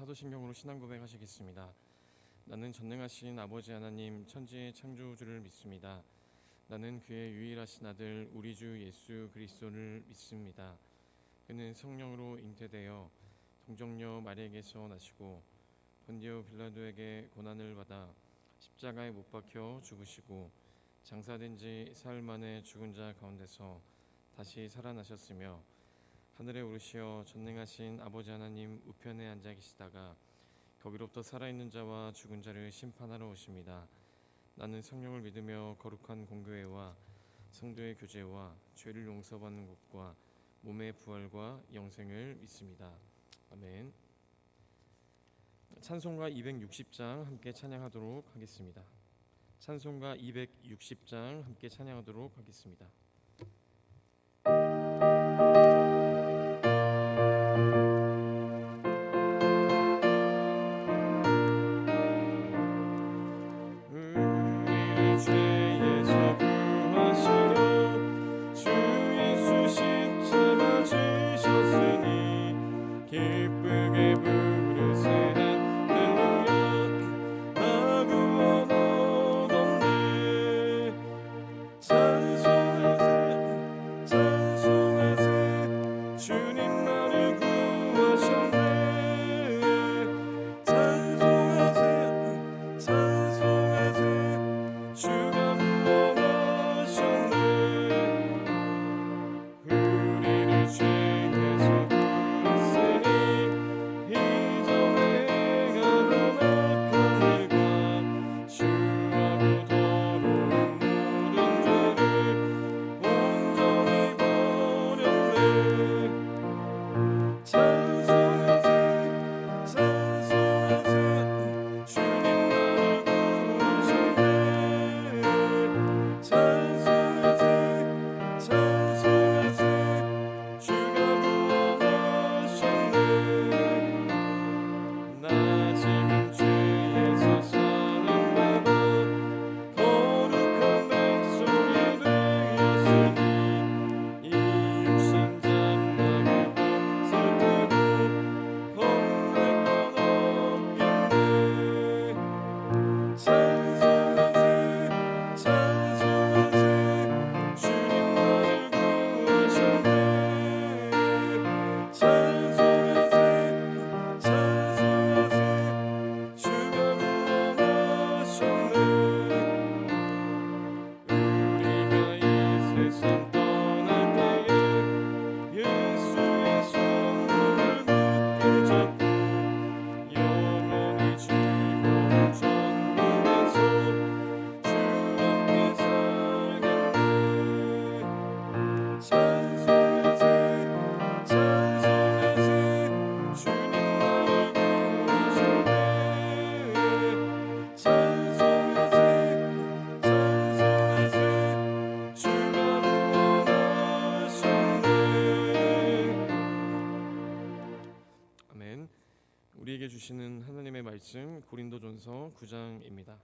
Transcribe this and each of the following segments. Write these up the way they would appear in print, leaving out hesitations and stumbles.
사도신경으로 신앙 고백하시겠습니다. 나는 전능하신 아버지 하나님 천지의 창조주를 믿습니다. 나는 그의 유일하신 아들 우리 주 예수 그리스도를 믿습니다. 그는 성령으로 잉태되어 동정녀 마리아에게서 나시고 본디오 빌라도에게 고난을 받아 십자가에 못 박혀 죽으시고 장사된 지 사흘 만에 죽은 자 가운데서 다시 살아나셨으며 하늘에 오르시어 전능하신 아버지 하나님 우편에 앉아 계시다가 거기로부터 살아있는 자와 죽은 자를 심판하러 오십니다. 나는 성령을 믿으며 거룩한 공교회와 성도의 교제와 죄를 용서받는 것과 몸의 부활과 영생을 믿습니다. 아멘. 찬송가 260장 함께 찬양하도록 하겠습니다. 찬송가 260장 함께 찬양하도록 하겠습니다. 우리에게 주시는 하나님의 말씀 고린도전서 9장입니다.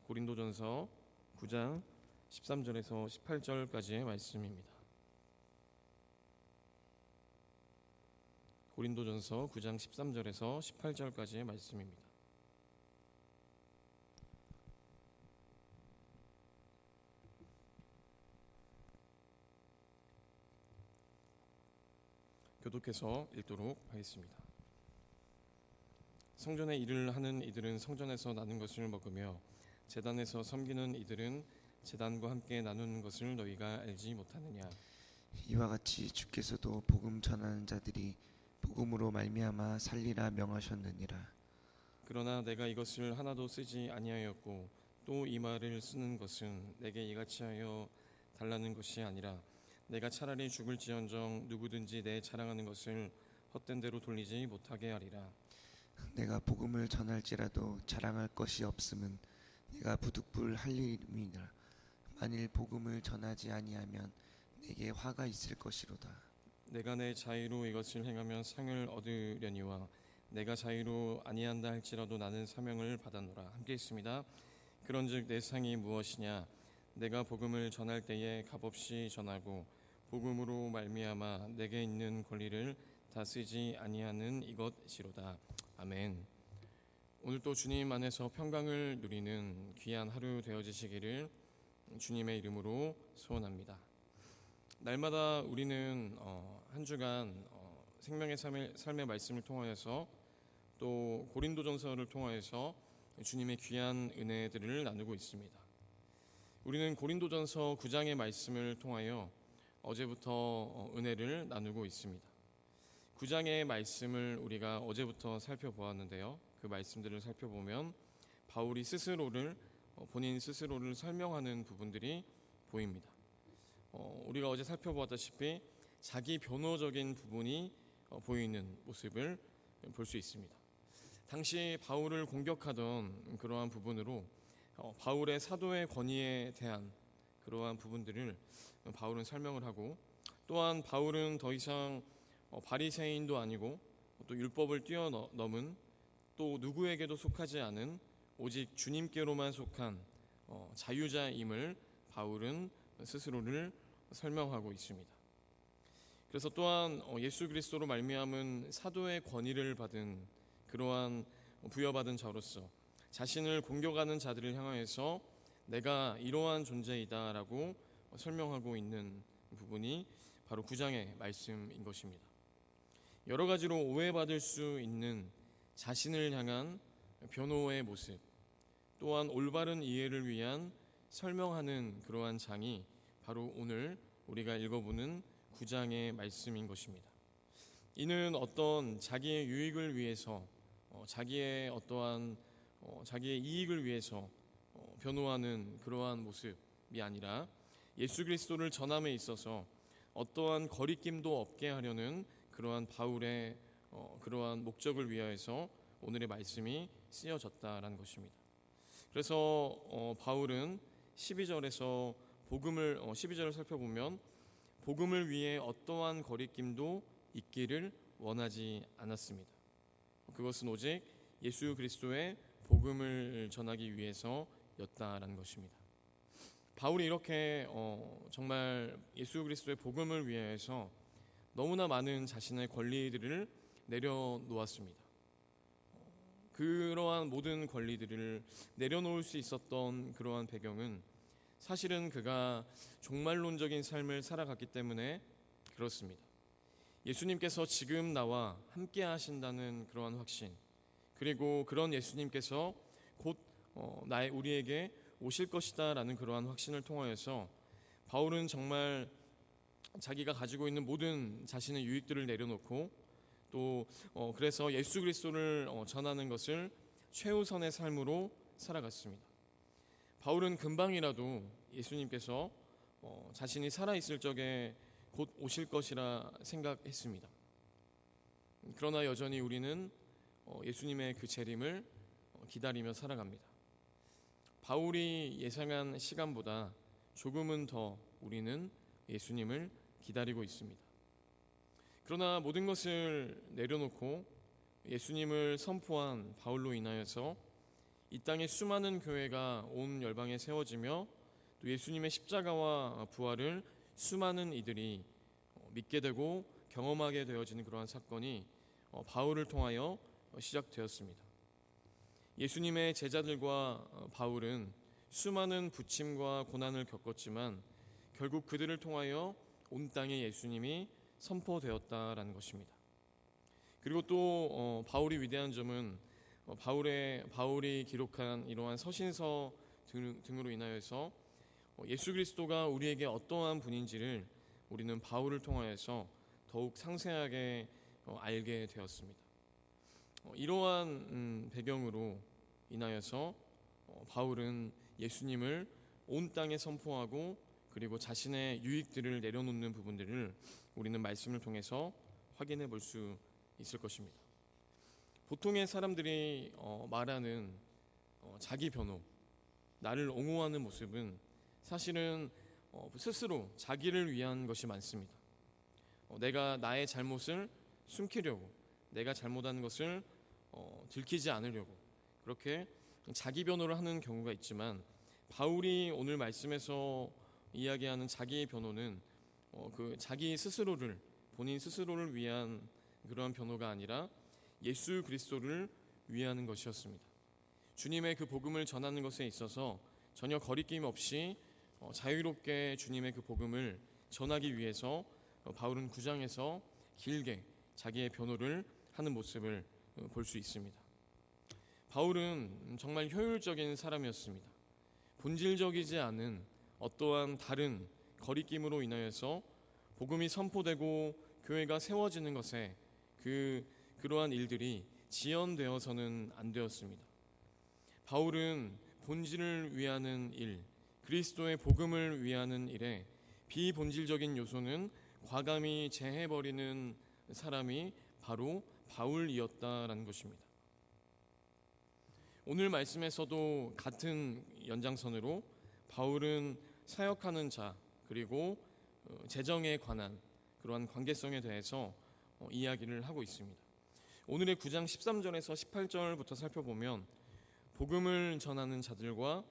고린도전서 9장 13절에서 18절까지의 말씀입니다. 고린도전서 9장 13절에서 18절까지의 말씀입니다. 교독해서 읽도록 하겠습니다. 성전의 일을 하는 이들은 성전에서 나는 것을 먹으며 제단에서 섬기는 이들은 제단과 함께 나누는 것을 너희가 알지 못하느냐. 이와 같이 주께서도 복음 전하는 자들이 복음으로 말미암아 살리라 명하셨느니라. 그러나 내가 이것을 하나도 쓰지 아니하였고 또 이 말을 쓰는 것은 내게 이같이 하여 달라는 것이 아니라 내가 차라리 죽을지언정 누구든지 내 자랑하는 것을 헛된 대로 돌리지 못하게 하리라. 내가 복음을 전할지라도 자랑할 것이 없음은 내가 부득불 할 일임이라. 만일 복음을 전하지 아니하면 내게 화가 있을 것이로다. 내가 내 자유로 이것을 행하면 상을 얻으려니와 내가 자유로 아니한다 할지라도 나는 사명을 받았노라. 함께 있습니다. 그런즉 내 상이 무엇이냐? 내가 복음을 전할 때에 값없이 전하고 복음으로 말미암아 내게 있는 권리를 다 쓰지 아니하는 이것이로다. 아멘. 오늘 또 주님 안에서 평강을 누리는 귀한 하루 되어지시기를 주님의 이름으로 소원합니다. 날마다 우리는 한 주간 생명의 삶의 말씀을 통하여서 또 고린도전서를 통하여서 주님의 귀한 은혜들을 나누고 있습니다. 우리는 고린도전서 9장의 말씀을 통하여 어제부터 은혜를 나누고 있습니다. 9장의 말씀을 우리가 어제부터 살펴보았는데요. 그 말씀들을 살펴보면 바울이 본인 스스로를 설명하는 부분들이 보입니다. 우리가 어제 살펴보았다시피 자기 변호적인 부분이 보이는 모습을 볼 수 있습니다. 당시 바울을 공격하던 그러한 부분으로 바울의 사도의 권위에 대한 그러한 부분들을 바울은 설명을 하고, 또한 바울은 더 이상 바리새인도 아니고 또 율법을 뛰어넘은 또 누구에게도 속하지 않은 오직 주님께로만 속한 자유자임을 바울은 스스로를 설명하고 있습니다. 그래서 또한 예수 그리스도로 말미암은 사도의 권위를 받은 그러한 부여받은 자로서 자신을 공격하는 자들을 향하여서 내가 이러한 존재이다라고 설명하고 있는 부분이 바로 9장의 말씀인 것입니다. 여러 가지로 오해받을 수 있는 자신을 향한 변호의 모습, 또한 올바른 이해를 위한 설명하는 그러한 장이 바로 오늘 우리가 읽어보는 9장의 말씀인 것입니다. 이는 어떤 자기의 유익을 위해서 자기의 어떠한 자기의 이익을 위해서 변호하는 그러한 모습이 아니라 예수 그리스도를 전함에 있어서 어떠한 거리낌도 없게 하려는 그러한 바울의 그러한 목적을 위하여서 오늘의 말씀이 쓰여졌다라는 것입니다. 그래서 바울은 12절에서 12절을 살펴보면 복음을 위해 어떠한 거리낌도 있기를 원하지 않았습니다. 그것은 오직 예수 그리스도의 복음을 전하기 위해서였다라는 것입니다. 바울이 이렇게 정말 예수 그리스도의 복음을 위해서 너무나 많은 자신의 권리들을 내려놓았습니다. 그러한 모든 권리들을 내려놓을 수 있었던 그러한 배경은 사실은 그가 종말론적인 삶을 살아갔기 때문에 그렇습니다. 예수님께서 지금 나와 함께 하신다는 그러한 확신, 그리고 그런 예수님께서 곧 우리에게 오실 것이다 라는 그러한 확신을 통하여서 바울은 정말 자기가 가지고 있는 모든 자신의 유익들을 내려놓고 또 그래서 예수 그리스도를 전하는 것을 최우선의 삶으로 살아갔습니다. 바울은 금방이라도 예수님께서 자신이 살아있을 적에 곧 오실 것이라 생각했습니다. 그러나 여전히 우리는 예수님의 그 재림을 기다리며 살아갑니다. 바울이 예상한 시간보다 조금은 더 우리는 예수님을 기다리고 있습니다. 그러나 모든 것을 내려놓고 예수님을 선포한 바울로 인하여서 이 땅에 수많은 교회가 온 열방에 세워지며 또 예수님의 십자가와 부활을 수많은 이들이 믿게 되고 경험하게 되어지는 그러한 사건이 바울을 통하여 시작되었습니다. 예수님의 제자들과 바울은 수많은 부침과 고난을 겪었지만 결국 그들을 통하여 온 땅에 예수님이 선포되었다라는 것입니다. 그리고 또 바울이 위대한 점은 바울이 기록한 이러한 서신서 등으로 인하여서 예수 그리스도가 우리에게 어떠한 분인지를 우리는 바울을 통하여서 더욱 상세하게 알게 되었습니다. 이러한 배경으로 인하여서 바울은 예수님을 온 땅에 선포하고 그리고 자신의 유익들을 내려놓는 부분들을 우리는 말씀을 통해서 확인해 볼 수 있을 것입니다. 보통의 사람들이 말하는 자기 변호, 나를 옹호하는 모습은 사실은 스스로 자기를 위한 것이 많습니다. 내가 나의 잘못을 숨기려고, 내가 잘못한 것을 들키지 않으려고 그렇게 자기 변호를 하는 경우가 있지만, 바울이 오늘 말씀에서 이야기하는 자기의 변호는 그 자기 스스로를, 본인 스스로를 위한 그러한 변호가 아니라 예수 그리스도를 위하는 것이었습니다. 주님의 그 복음을 전하는 것에 있어서 전혀 거리낌 없이 자유롭게 주님의 그 복음을 전하기 위해서 바울은 9장에서 길게 자기의 변호를 하는 모습을 볼 수 있습니다. 바울은 정말 효율적인 사람이었습니다. 본질적이지 않은 어떠한 다른 거리낌으로 인하여서 복음이 선포되고 교회가 세워지는 것에 그러한 일들이 지연되어서는 안 되었습니다. 바울은 본질을 위하는 일, 그리스도의 복음을 위하는 일에 비본질적인 요소는 과감히 제해버리는 사람이 바로 바울이었다라는 것입니다. 오늘 말씀에서도 같은 연장선으로 바울은 사역하는 자 그리고 재정에 관한 그러한 관계성에 대해서 이야기를 하고 있습니다. 오늘의 9장 13절에서 18절부터 살펴보면 복음을 전하는 자들과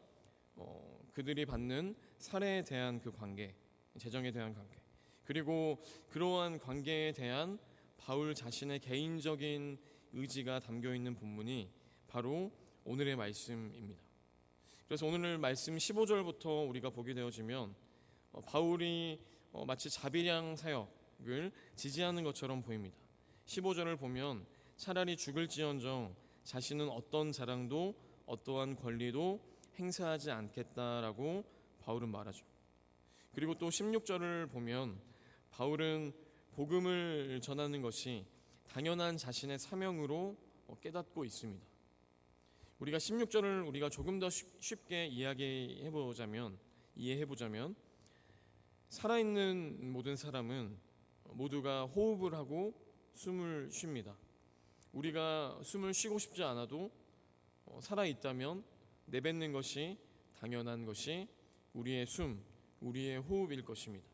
그들이 받는 살해에 대한 그 관계, 재정에 대한 관계, 그리고 그러한 관계에 대한 바울 자신의 개인적인 의지가 담겨있는 본문이 바로 오늘의 말씀입니다. 그래서 오늘 말씀 15절부터 우리가 보게 되어지면 바울이 마치 자비량 사역을 지지하는 것처럼 보입니다. 15절을 보면 차라리 죽을지언정 자신은 어떤 자랑도 어떠한 권리도 행사하지 않겠다라고 바울은 말하죠. 그리고 또 16절을 보면 바울은 복음을 전하는 것이 당연한 자신의 사명으로 깨닫고 있습니다. 우리가 16절을 우리가 조금 더 쉽게 이해해보자면 살아있는 모든 사람은 모두가 호흡을 하고 숨을 쉽니다. 우리가 숨을 쉬고 싶지 않아도 살아있다면 내뱉는 것이 당연한 것이 우리의 숨, 우리의 호흡일 것입니다.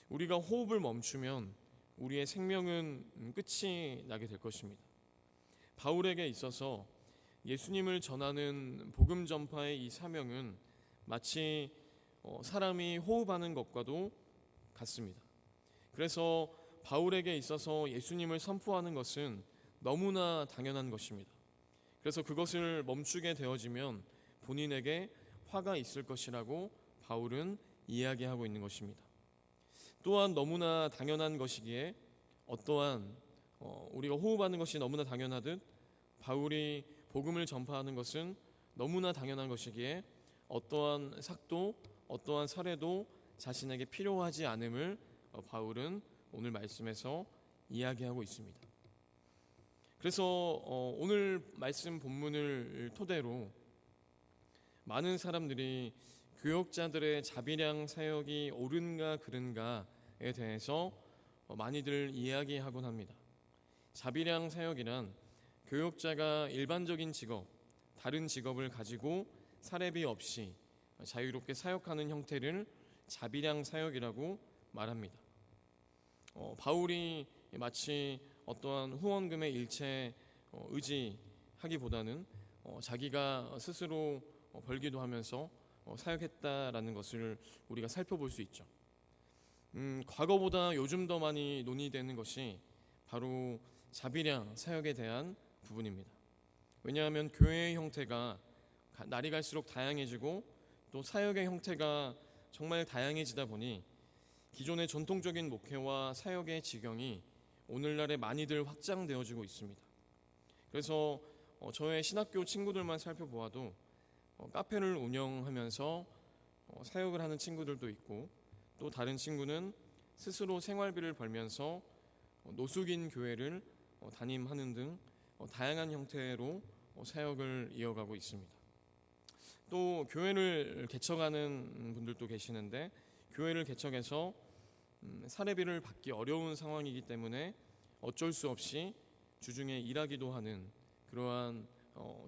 우리가 호흡을 멈추면 우리의 생명은 끝이 나게 될 것입니다. 바울에게 있어서 예수님을 전하는 복음 전파의 이 사명은 마치 사람이 호흡하는 것과도 같습니다. 그래서 바울에게 있어서 예수님을 선포하는 것은 너무나 당연한 것입니다. 그래서 그것을 멈추게 되어지면 본인에게 화가 있을 것이라고 바울은 이야기하고 있는 것입니다. 또한 너무나 당연한 것이기에 어떠한 우리가 호흡하는 것이 너무나 당연하듯 바울이 복음을 전파하는 것은 너무나 당연한 것이기에 어떠한 삭도 어떠한 살해도 자신에게 필요하지 않음을 바울은 오늘 말씀에서 이야기하고 있습니다. 그래서 오늘 말씀 본문을 토대로 많은 사람들이 교역자들의 자비량 사역이 옳은가 그른가에 대해서 많이들 이야기하곤 합니다. 자비량 사역이란 교역자가 일반적인 직업, 다른 직업을 가지고 사례비 없이 자유롭게 사역하는 형태를 자비량 사역이라고 말합니다. 바울이 마치 어떠한 후원금의 일체 의지하기보다는 자기가 스스로 벌기도 하면서 사역했다라는 것을 우리가 살펴볼 수 있죠. 과거보다 요즘 더 많이 논의되는 것이 바로 자비량 사역에 대한 부분입니다. 왜냐하면 교회의 형태가 날이 갈수록 다양해지고 또 사역의 형태가 정말 다양해지다 보니 기존의 전통적인 목회와 사역의 지경이 오늘날에 많이들 확장되어지고 있습니다. 그래서 저의 신학교 친구들만 살펴보아도 카페를 운영하면서 사역을 하는 친구들도 있고 또 다른 친구는 스스로 생활비를 벌면서 노숙인 교회를 담임하는 등 다양한 형태로 사역을 이어가고 있습니다. 또 교회를 개척하는 분들도 계시는데 교회를 개척해서 사례비를 받기 어려운 상황이기 때문에 어쩔 수 없이 주중에 일하기도 하는 그러한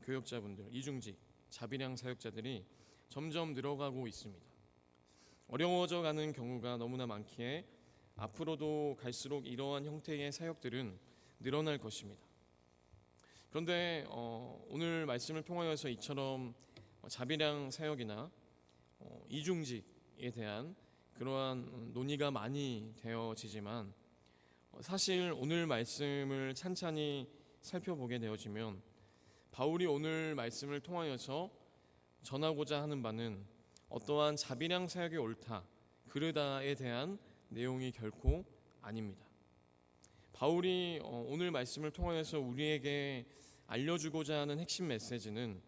교역자분들, 이중직, 자비량 사역자들이 점점 늘어가고 있습니다. 어려워져 가는 경우가 너무나 많기에 앞으로도 갈수록 이러한 형태의 사역들은 늘어날 것입니다. 그런데 오늘 말씀을 통하여서 이처럼 자비량 사역이나 이중직에 대한 그러한 논의가 많이 되어지지만 사실 오늘 말씀을 찬찬히 살펴보게 되어지면 바울이 오늘 말씀을 통하여서 전하고자 하는 바는 어떠한 자비량 사역이 옳다, 그르다에 대한 내용이 결코 아닙니다. 바울이 오늘 말씀을 통하여서 우리에게 알려주고자 하는 핵심 메시지는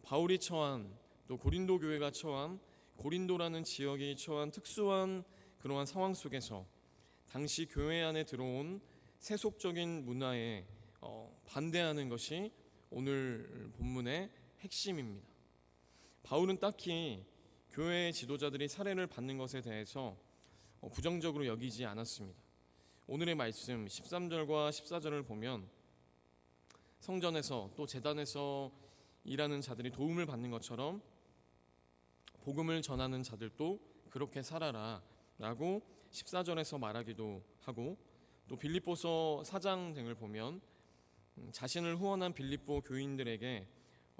바울이 처한, 또 고린도 교회가 처한, 고린도라는 지역이 처한 특수한 그러한 상황 속에서 당시 교회 안에 들어온 세속적인 문화에 반대하는 것이 오늘 본문의 핵심입니다. 바울은 딱히 교회의 지도자들이 살해를 받는 것에 대해서 부정적으로 여기지 않았습니다. 오늘의 말씀 13절과 14절을 보면 성전에서 또 제단에서 일하는 자들이 도움을 받는 것처럼 복음을 전하는 자들도 그렇게 살아라 라고 14절에서 말하기도 하고, 또 빌립보서 4장 등을 보면 자신을 후원한 빌립보 교인들에게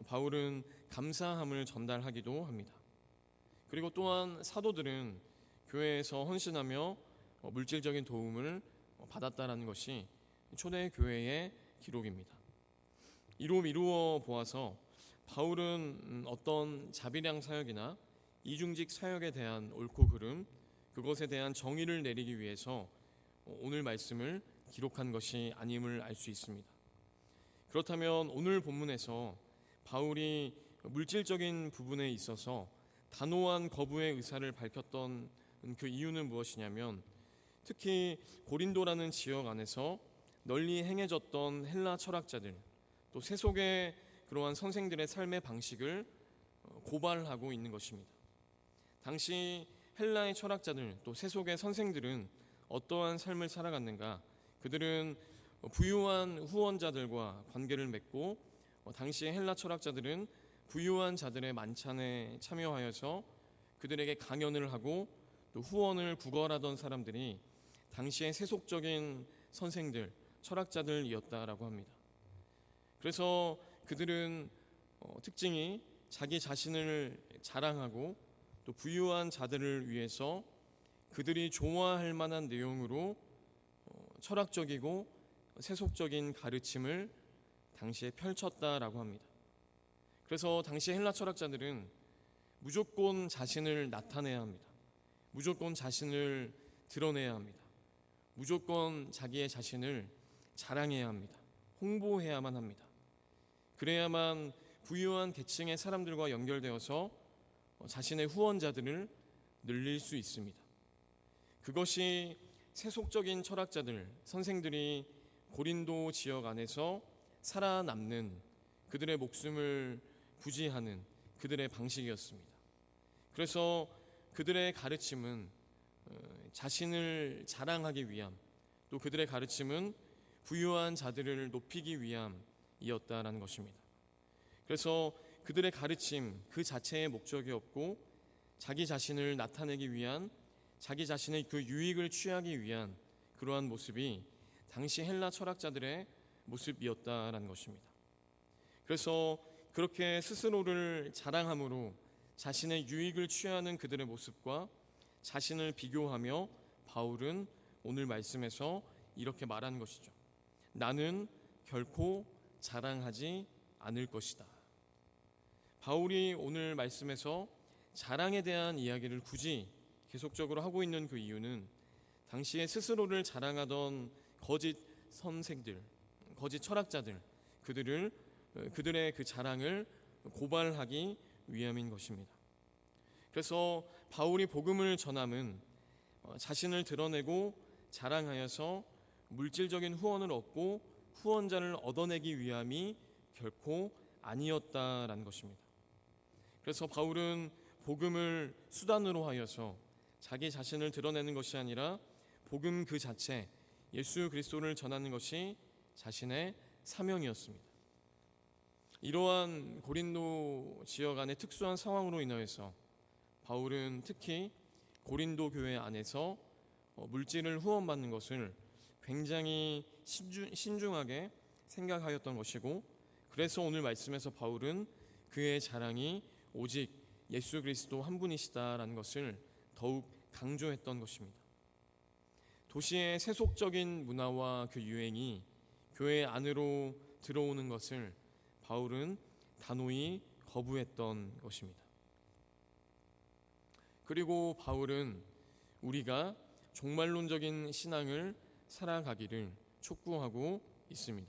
바울은 감사함을 전달하기도 합니다. 그리고 또한 사도들은 교회에서 헌신하며 물질적인 도움을 받았다라는 것이 초대 교회의 기록입니다. 이로 미루어 보아서 바울은 어떤 자비량 사역이나 이중직 사역에 대한 옳고 그름, 그것에 대한 정의를 내리기 위해서 오늘 말씀을 기록한 것이 아님을 알 수 있습니다. 그렇다면 오늘 본문에서 바울이 물질적인 부분에 있어서 단호한 거부의 의사를 밝혔던 그 이유는 무엇이냐면, 특히 고린도라는 지역 안에서 널리 행해졌던 헬라 철학자들, 또 세속의 그러한 선생들의 삶의 방식을 고발하고 있는 것입니다. 당시 헬라의 철학자들, 또 세속의 선생들은 어떠한 삶을 살아갔는가? 그들은 부유한 후원자들과 관계를 맺고, 당시의 헬라 철학자들은 부유한 자들의 만찬에 참여하여서 그들에게 강연을 하고 또 후원을 구걸하던 사람들이 당시의 세속적인 선생들, 철학자들이었다라고 합니다. 그래서 그들은 특징이 자기 자신을 자랑하고 또 부유한 자들을 위해서 그들이 좋아할 만한 내용으로 철학적이고 세속적인 가르침을 당시에 펼쳤다라고 합니다. 그래서 당시 헬라 철학자들은 무조건 자신을 나타내야 합니다. 무조건 자신을 드러내야 합니다. 무조건 자기의 자신을 자랑해야 합니다. 홍보해야만 합니다. 그래야만 부유한 계층의 사람들과 연결되어서 자신의 후원자들을 늘릴 수 있습니다. 그것이 세속적인 철학자들, 선생들이 고린도 지역 안에서 살아남는, 그들의 목숨을 부지하는 그들의 방식이었습니다. 그래서 그들의 가르침은 자신을 자랑하기 위함, 또 그들의 가르침은 부유한 자들을 높이기 위함이었다라는 것입니다. 그래서 그들의 가르침 그 자체의 목적이 없고 자기 자신을 나타내기 위한, 자기 자신의 그 유익을 취하기 위한 그러한 모습이 당시 헬라 철학자들의 모습이었다라는 것입니다. 그래서 그렇게 스스로를 자랑함으로 자신의 유익을 취하는 그들의 모습과 자신을 비교하며 바울은 오늘 말씀에서 이렇게 말하는 것이죠. 나는 결코 자랑하지 않을 것이다. 바울이 오늘 말씀에서 자랑에 대한 이야기를 굳이 계속적으로 하고 있는 그 이유는 당시에 스스로를 자랑하던 거짓 선생들, 거짓 철학자들, 그들의 그 자랑을 고발하기 위함인 것입니다. 그래서 바울이 복음을 전함은 자신을 드러내고 자랑하여서 물질적인 후원을 얻고 후원자를 얻어내기 위함이 결코 아니었다라는 것입니다. 그래서 바울은 복음을 수단으로 하여서 자기 자신을 드러내는 것이 아니라 복음 그 자체, 예수 그리스도를 전하는 것이 자신의 사명이었습니다. 이러한 고린도 지역 안의 특수한 상황으로 인하여서 바울은 특히 고린도 교회 안에서 물질을 후원받는 것을 굉장히 신중하게 생각하였던 것이고, 그래서 오늘 말씀에서 바울은 그의 자랑이 오직 예수 그리스도 한 분이시다라는 것을 더욱 강조했던 것입니다. 도시의 세속적인 문화와 그 유행이 교회 안으로 들어오는 것을 바울은 단호히 거부했던 것입니다. 그리고 바울은 우리가 종말론적인 신앙을 살아가기를 촉구하고 있습니다.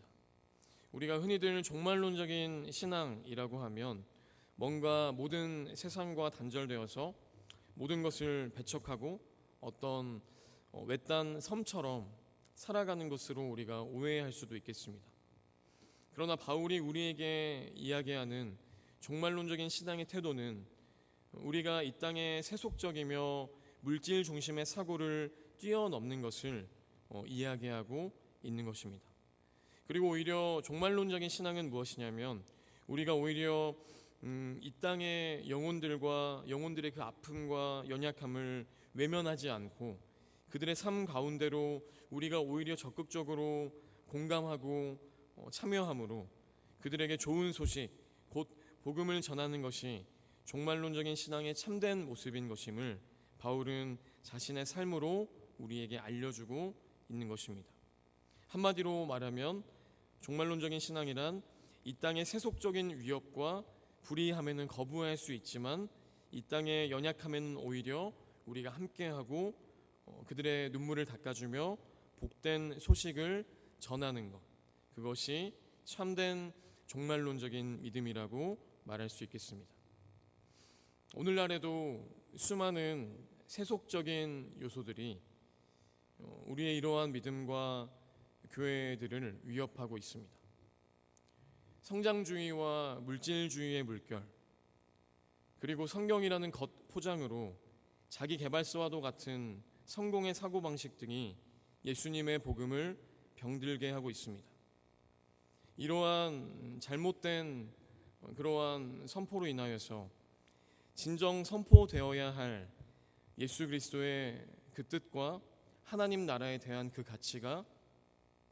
우리가 흔히들 종말론적인 신앙이라고 하면 뭔가 모든 세상과 단절되어서 모든 것을 배척하고 어떤 외딴 섬처럼 살아가는 것으로 우리가 오해할 수도 있겠습니다. 그러나 바울이 우리에게 이야기하는 종말론적인 신앙의 태도는 우리가 이 땅의 세속적이며 물질 중심의 사고를 뛰어넘는 것을 이야기하고 있는 것입니다. 그리고 오히려 종말론적인 신앙은 무엇이냐면 우리가 오히려 이 땅의 영혼들과 영혼들의 그 아픔과 연약함을 외면하지 않고 그들의 삶 가운데로 우리가 오히려 적극적으로 공감하고 참여함으로 그들에게 좋은 소식, 곧 복음을 전하는 것이 종말론적인 신앙의 참된 모습인 것임을 바울은 자신의 삶으로 우리에게 알려주고 있는 것입니다. 한마디로 말하면 종말론적인 신앙이란 이 땅의 세속적인 위협과 불의함에는 거부할 수 있지만 이 땅의 연약함에는 오히려 우리가 함께하고 그들의 눈물을 닦아주며 복된 소식을 전하는 것, 그것이 참된 종말론적인 믿음이라고 말할 수 있겠습니다. 오늘날에도 수많은 세속적인 요소들이 우리의 이러한 믿음과 교회들을 위협하고 있습니다. 성장주의와 물질주의의 물결, 그리고 성경이라는 겉포장으로 자기 개발서와도 같은 성공의 사고방식 등이 예수님의 복음을 병들게 하고 있습니다. 이러한 잘못된 그러한 선포로 인하여서 진정 선포되어야 할 예수 그리스도의 그 뜻과 하나님 나라에 대한 그 가치가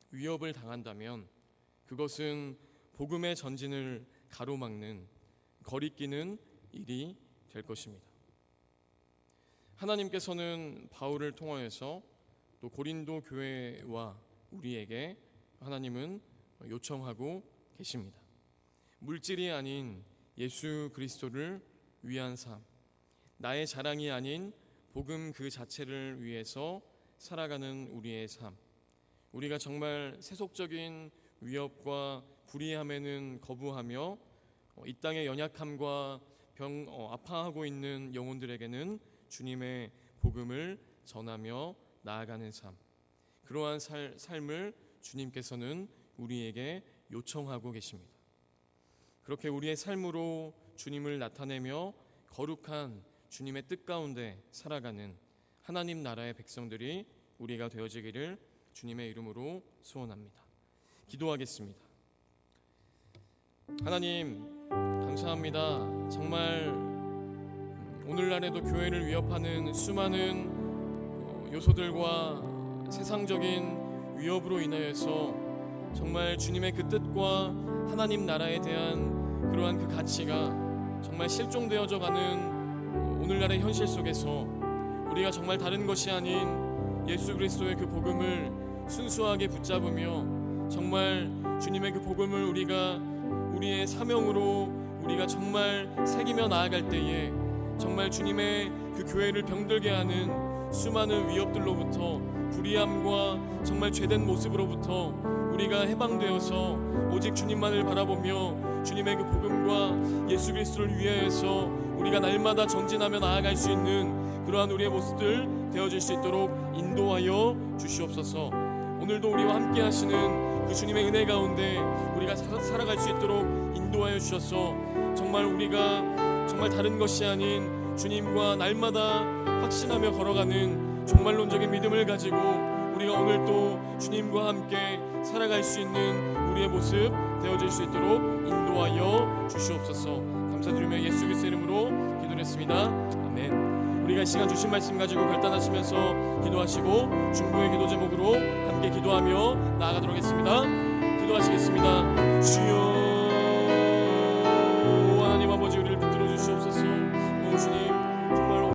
위협을 당한다면 그것은 복음의 전진을 가로막는 거리끼는 일이 될 것입니다. 하나님께서는 바울을 통하여서 또 고린도 교회와 우리에게 하나님은 요청하고 계십니다. 물질이 아닌 예수 그리스도를 위한 삶, 나의 자랑이 아닌 복음 그 자체를 위해서 살아가는 우리의 삶, 우리가 정말 세속적인 위협과 불의함에는 거부하며 이 땅의 연약함과 아파하고 있는 영혼들에게는 주님의 복음을 전하며 나아가는 삶, 그러한 삶을 주님께서는 우리에게 요청하고 계십니다. 그렇게 우리의 삶으로 주님을 나타내며 거룩한 주님의 뜻 가운데 살아가는 하나님 나라의 백성들이 우리가 되어지기를 주님의 이름으로 소원합니다. 기도하겠습니다. 하나님 감사합니다. 정말 오늘날에도 교회를 위협하는 수많은 요소들과 세상적인 위협으로 인하여서 정말 주님의 그 뜻과 하나님 나라에 대한 그러한 그 가치가 정말 실종되어져 가는 오늘날의 현실 속에서 우리가 정말 다른 것이 아닌 예수 그리스도의 그 복음을 순수하게 붙잡으며 정말 주님의 그 복음을 우리가 우리의 사명으로 우리가 정말 새기며 나아갈 때에 정말 주님의 그 교회를 병들게 하는 수많은 위협들로부터 불의함과 정말 죄된 모습으로부터 우리가 해방되어서 오직 주님만을 바라보며 주님의 그 복음과 예수 그리스도를 위하여서 우리가 날마다 전진하며 나아갈 수 있는 그러한 우리의 모습들 되어질 수 있도록 인도하여 주시옵소서. 오늘도 우리와 함께 하시는 그 주님의 은혜 가운데 우리가 살아갈 수 있도록 인도하여 주셔서 정말 우리가 정말 다른 것이 아닌 주님과 날마다 확신하며 걸어가는 종말론적인 믿음을 가지고 우리가 오늘 또 주님과 함께 살아갈 수 있는 우리의 모습 되어질 수 있도록 인도하여 주시옵소서. 감사드리며 예수 그리스도의 이름으로 기도했습니다. 아멘. 우리가 이 시간 주신 말씀 가지고 결단하시면서 기도하시고 중보의 기도 제목으로 함께 기도하며 나아가도록 하겠습니다. 기도하시겠습니다. 주여